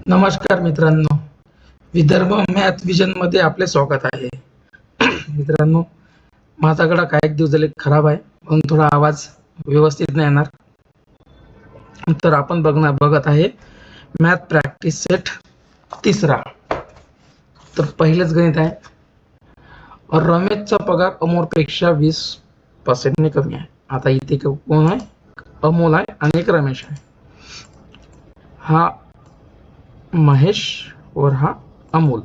नमस्कार मित्रांनो, Vidarbha math vision मध्ये आपले स्वागत आहे. मित्रांनो, माझा गळा काही दिवस झाले खराब आहे म्हणून थोडा आवाज व्यवस्थित नाही येणार. तर आपण बघत आहे मॅथ प्रॅक्टिस सेट तिसरा. तर पहिलेच गणित आहे. रमेशचा पगार अमोलपेक्षा 20% कमी आहे. आता इथे कोण आहे? अमोल आहे आणि एक रमेश आहे. हा महेश और हा अमोल.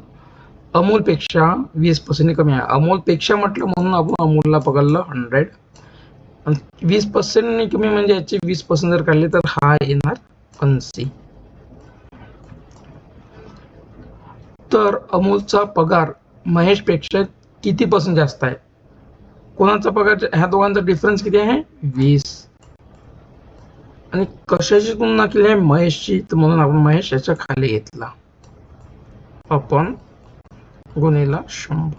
अमोलपेक्षा 20% कमी आहे. अमोलपेक्षा म्हटलं म्हणून आपण अमोलला पकडलं 100 आणि 20% कमी म्हणजे याचे 20% जर काढले तर हा येणार 80. तर अमोलचा पगार महेशपेक्षा किती पर्सेंट जास्त आहे? कोणाचा पगार? ह्या दोघांचा डिफरन्स किती आहे? 20. आणि कशाची तुलना केली आहे? महेशची. तर म्हणून आपण महेश याच्या खाली घेतला आपण गुणिला 100.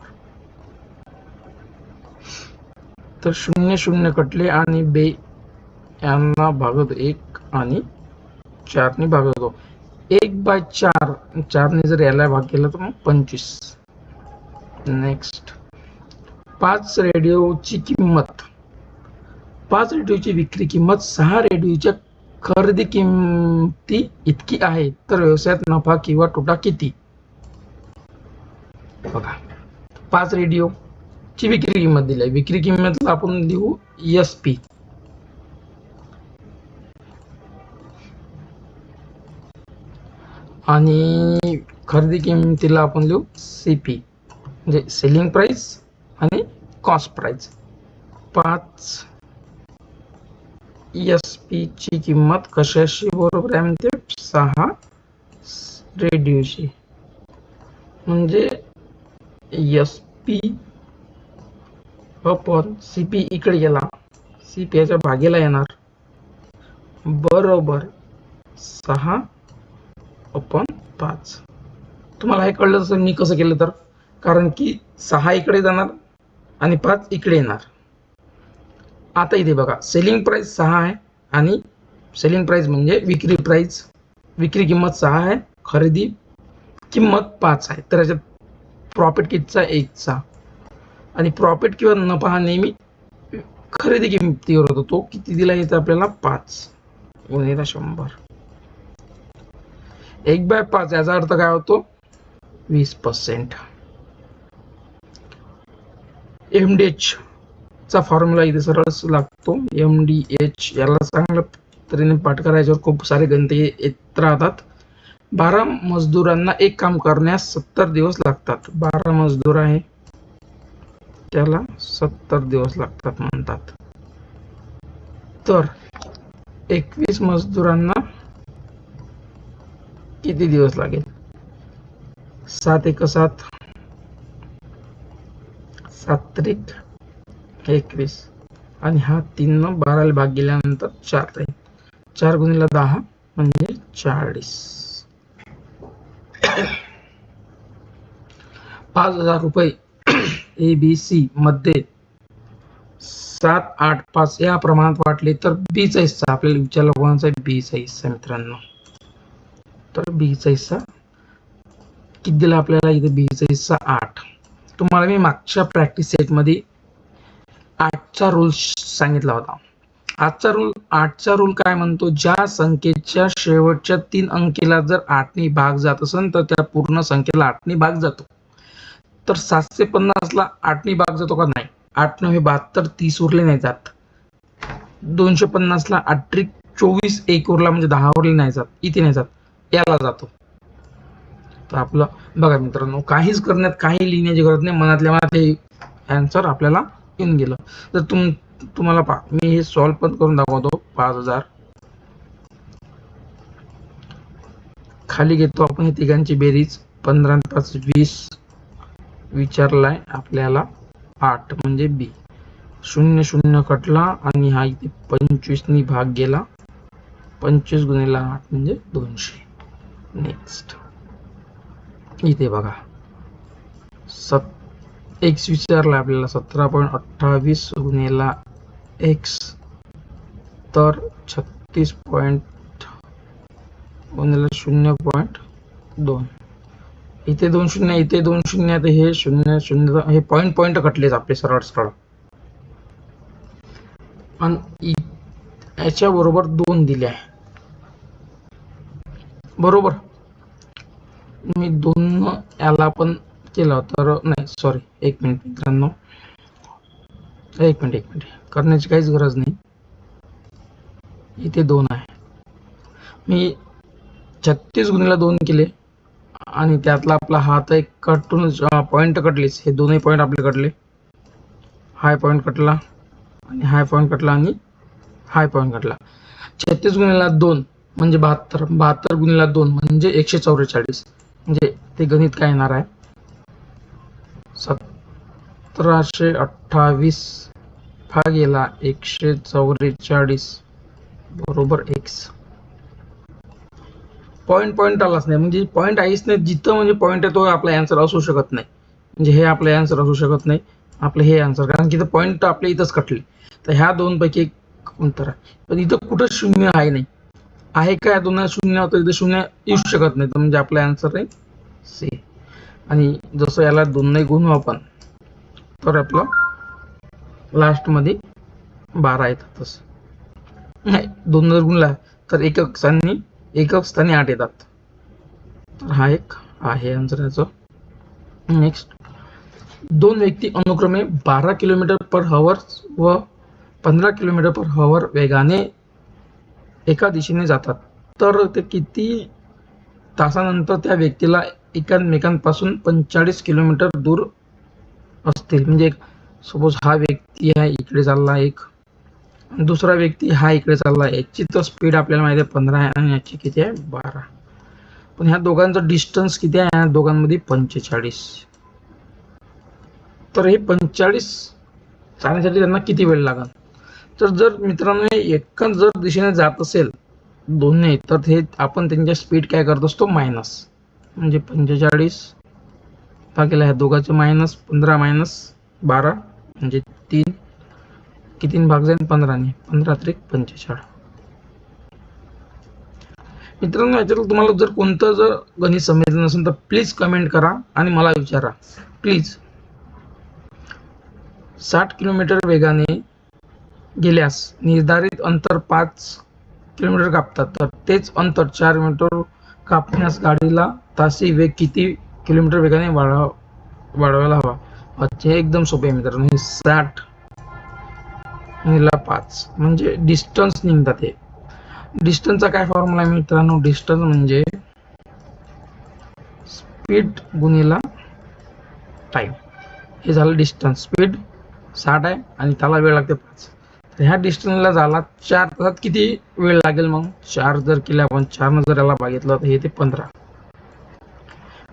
तर 0 0 कटले आणि बे यांना भागत 1 आणि 4 ने भागत 2. 1/4 4 ने जर याला भाग केला तर मग 25. नेक्स्ट, 5 रेडिओची किंमत. 5 रेडिओची विक्री किंमत 6 रेडिओच्या खरेदी किंमती इतकी आहे, तर व्यवसायात नफा किंवा तोटा किती? बघा, 5 रेडिओची विक्री किंमत दिली आहे. विक्री किंमतला आपण लिहू SP आणि खरेदी किंमतीला आपण लिहू CP, म्हणजे सेलिंग प्राइस आणि कॉस्ट प्राइस. 5 SP ची किंमत कशाशी बरोबर आहे? म्हणते 6 रेडिओशी. म्हणजे SP अपॉन CP इकडे गेला, CP याच्या भागेला येणार, बरोबर 6/5. तुम्हाला हे कळलं असेल मी कसं केलं तर, कारण की 6 इकडे जाणार आणि 5 इकडे येणार. आता इथे बघा, सेलिंग प्राइस 6 आहे आणि सेलिंग प्राइस म्हणजे विक्री प्राइस, विक्री किंमत 6 आहे, खरेदी किंमत 5 आहे. तर याच्यात प्रॉफिट कितीचा? 1चा. आणि प्रॉफिट किंवा नफा हा नेहमी खरेदी किंमतीवर होतो. तो किती दिला येतो आपल्याला? 5 गुणिले 100. 1/5 याचा अर्थ काय होतो? 20%. MDH चा फॉर्म्युला इथे सरळ लागतो. MDH याला चांगल्या तऱ्हेने पाठ करायच्यावर खूप सारे गणित येत राहतात. 12 मजदूरांना एक काम करण्यास 70 दिवस लागतात. 12 मजदूर आहे, त्याला 70 दिवस लागतात म्हणतात. तर 21 मजदूरांना किती दिवस लागेल? 7 × 7 7 त्रिक 21 आणि हा 3 न 12 ला भाग गेल्यानंतर 4 राहील. 4 गुणिले 10 म्हणजे 40. 5,000 रुपये ABC मध्ये 7, 8, 5 या प्रमाणात वाटले तर B चा हिस्सा आपल्याला विचारला. कोणाचा? B चा हिस्सा मित्रांनो. तर B चा हिस्सा किती दिला आपल्याला? इथे B चा हिस्सा 8. तुम्हाला मी मागच्या प्रॅक्टिस सेट मध्ये 8चा रूल सांगितला होता. 8चा रूल काय म्हणतो? ज्या संख्येच्या शेवटच्या 3 अंकीला जर 8 ने भाग जात असेल तर त्या पूर्ण संख्येला 8 ने भाग जातो. तर 750 ला 8 ने भाग जातो का? नाही. 8 9 72, 30 उरले नाही जात. 250 ला 8 त्रिक 24, 1 उरला म्हणजे 10 उरले नाही जात, इथे नाही जात, याला जातो. तर आपलं बघा मित्रांनो, काहीच करण्यात काही लिहिण्याची गरज नाही. मनातल्या मनात हे आन्सर आपल्याला येऊन गेलं. तर तुम्हाला पहा, मी हे सॉल्व पण करून दाखवतो. 5000 खाली घेतो आपण हे तिघांची बेरीज. 15 आणि 5 20 विचारलाय आपल्याला 8 म्हणजे B. 0 0 कटला आणि हा इथे 25 नी भाग गेला. 25 गुणिले 8 म्हणजे 200. नेक्स्ट, इथे बघा x विचारला आपल्याला 17.28 गुणिले x, तर 36 गुणिले 0. 2 इथे 2 शून्य, इथे 2 शून्य, तर हे 0 0 हे पॉइंट कटलेच आपले सरळ सरळ. आणि याच्या बरोबर 2 दिले आहे बरोबर. मी 2 याला पण केला तर नाही, सॉरी, 1 मिनिट मित्रांनो, 1 मिनिट करण्याची काहीच गरज नाही. इथे 2 आहे, मी 36 गुणिले 2 केले आणि त्यातला आपला हात एक कटून पॉइंट कटलेच. हे दोन्ही पॉइंट आपले कटले. हाय पॉइंट कटला आणि हाय पॉइंट कटला आणि हाय पॉइंट कटला. 36 गुणिले 2 म्हणजे 72. 72 गुणिले 2 म्हणजे 144. म्हणजे ते गणित काय येणार आहे, 1728 भागिले 144 बरोबर x. पॉइंट आलाच नाही, म्हणजे पॉइंट आहेच नाही. जिथं म्हणजे पॉइंट आहे तो आपला आन्सर असू शकत नाही. म्हणजे हे आपलं आन्सर असू शकत नाही, आपलं हे आन्सर, कारण की पॉइंट आपल्या इथंच कटले. तर ह्या 2 पैकी एक कोणतं आहे. पण इथं कुठं शून्य आहे नाही, आहे काय 2 शून्य होतं, इथं शून्य येऊ शकत नाही. तर म्हणजे आपला आन्सर आहे सी. आणि जसं याला 2 ने गुणू आपण तर आपलं लास्ट मध्ये 12 येतात. तसं नाही, 2 जर गुणला तर एकक स्थानी 8 येतात. तर हा एक आहे आन्सर याचं. नेक्स्ट, 2 व्यक्ती अनुक्रमे 12 किलोमीटर पर हवर व 15 किलोमीटर पर हवर वेगाने एका दिशेने जातात, तर ते किती तासानंतर त्या व्यक्तीला एकमेकांपासून 45 किलोमीटर दूर असतील. म्हणजे सपोज हा व्यक्ती आहे इकडे चालला, एक दुसरा व्यक्ती हा इकडे चालला, याची तर स्पीड आपल्याला माहिती आहे 15 आहे आणि याची किती आहे 12. पण ह्या दोघांचं डिस्टन्स किती आहे, ह्या दोघांमध्ये 45. तर हे 45 जाण्यासाठी त्यांना किती वेळ लागेल. तर जर मित्रांनो एकच जर दिशेने जात असेल दोन्ही, तर हे आपण त्यांच्या स्पीड काय करत असतो मायनस. म्हणजे 45 भागिले ह्या दोघांचे मायनस 15 मायनस 12 म्हणजे 3, किती भाग जाईल 15 ने, 15 त्रिक 45. मित्रांनो याच्यात तुम्हाला जर कोणतं जर गणित समजलं नसेल तर प्लीज कमेंट करा आणि मला विचारा प्लीज. 60 किलोमीटर वेगाने गेल्यास निर्धारित अंतर 5 किलोमीटर कापतात, तर तेच अंतर 4 मीटर कापण्यास गाडीला ताशी वेग किती किलोमीटर वेगाने वाढवायला हवा. अच्छा, एकदम सोपे आहे मित्रांनो. हे 60 गुणिले 5 म्हणजे डिस्टन्स निघतात. हे डिस्टन्सचा काय फॉर्म्युला आहे मित्रांनो, डिस्टन्स म्हणजे स्पीड गुणिले टाइम. हे झालं डिस्टन्स. स्पीड 60 आहे आणि त्याला वेळ लागते 5. तर ह्या डिस्टन्सला झाला 4 तासात किती वेळ लागेल. मग 4 जर केले आपण, 4 न जर याला बघितलं तर हे ते 15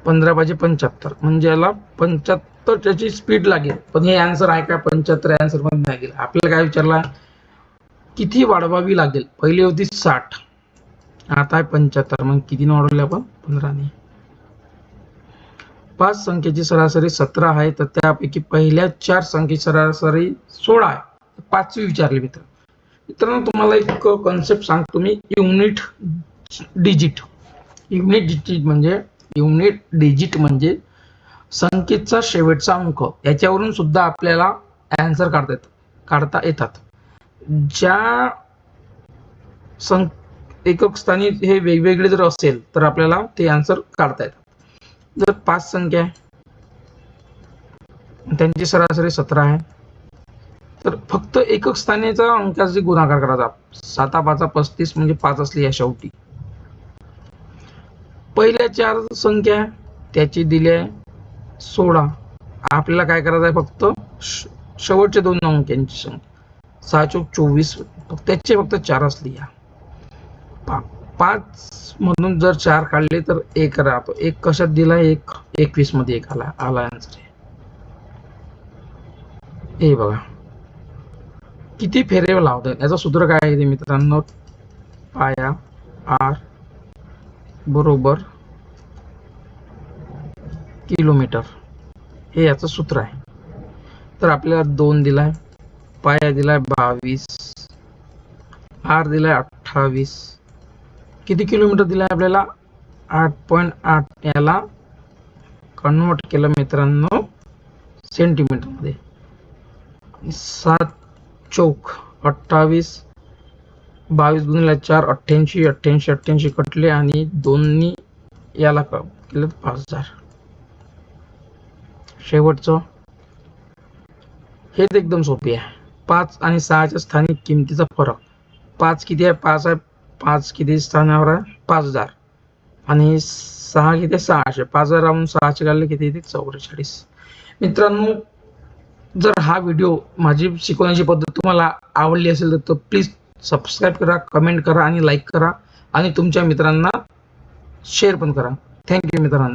पाहिजे 75, म्हणजे याला 75 त्याची स्पीड लागेल. पण हे आन्सर आहे का 75 आन्सर मध्ये नाही गेलं. आपल्याला काय विचारला, किती वाढवावी लागेल. पहिली होती 60, आता आहे 75, मग किती वाढवले आपण 15 ने. 5 संख्येची सरासरी 17 आहे, तर त्यापैकी पहिल्या 4 संख्येची सरासरी 16 आहे. 5वी विचारली मित्रांनो. तुम्हाला एक कॉन्सेप्ट सांगतो मी, युनिट डिजिट. युनिट डिजिट म्हणजे संख्येचा शेवटचा अंक. याच्यावरून सुद्धा आपल्याला आन्सर काढता येतात. ज्या एकक स्थानी हे वेगवेगळे जर असेल तर आपल्याला ते आन्सर काढता येतात. जर 5 संख्या आहे, त्यांची सरासरी 17 आहे, तर फक्त एकक स्थानीचा अंकाची गुणाकार करायचा. 7 5 35 म्हणजे 5 असली या शेवटी. पहिल्या 4 संख्या त्याची दिली आहे 16. आपल्याला काय करायचं आहे, फक्त शेवटच्या 2 अंकांची संख्या 6 चौक 24, त्याचे फक्त 4 असली या. 5 मधून जर 4 काढले तर 1 राहतो. 1 कशात दिला, 1 21 मध्ये 1 आला आन्सर. हे बघा किती फेरे लावतात. याचं सूत्र काय आहे मित्रांनो, पाया आर बरोबर किलोमीटर, हे याचं सूत्र आहे. तर आपल्याला 2 दिलाय, पाया दिलाय 22, आर दिलाय 28, किती किलोमीटर दिलाय आपल्याला 8.8 याला कन्वर्ट केलं मित्रांनो सेंटीमीटर मध्ये. 7 चौक 28, 22 गुणिले 4 88, 88 88 कटले आणि दोन्ही याला केलं 5000. शेवटचं हे एकदम सोपे आहे. 5 आणि 6च्या स्थानिक किमतीचा फरक. 5 किती आहे? 5 आहे. 5 किती स्थानावर आहे? 5000 आणि 6 किती आहे? 600. 5000 राहून 600 काढले किती येते? 44. मित्रांनो, जर हा व्हिडिओ माझी शिकवण्याची पद्धत तुम्हाला आवडली असेल तर प्लीज सबस्क्राईब करा, कमेंट करा आणि लाईक करा आणि तुमच्या मित्रांना शेअर पण करा. थँक्यू मित्रांनो.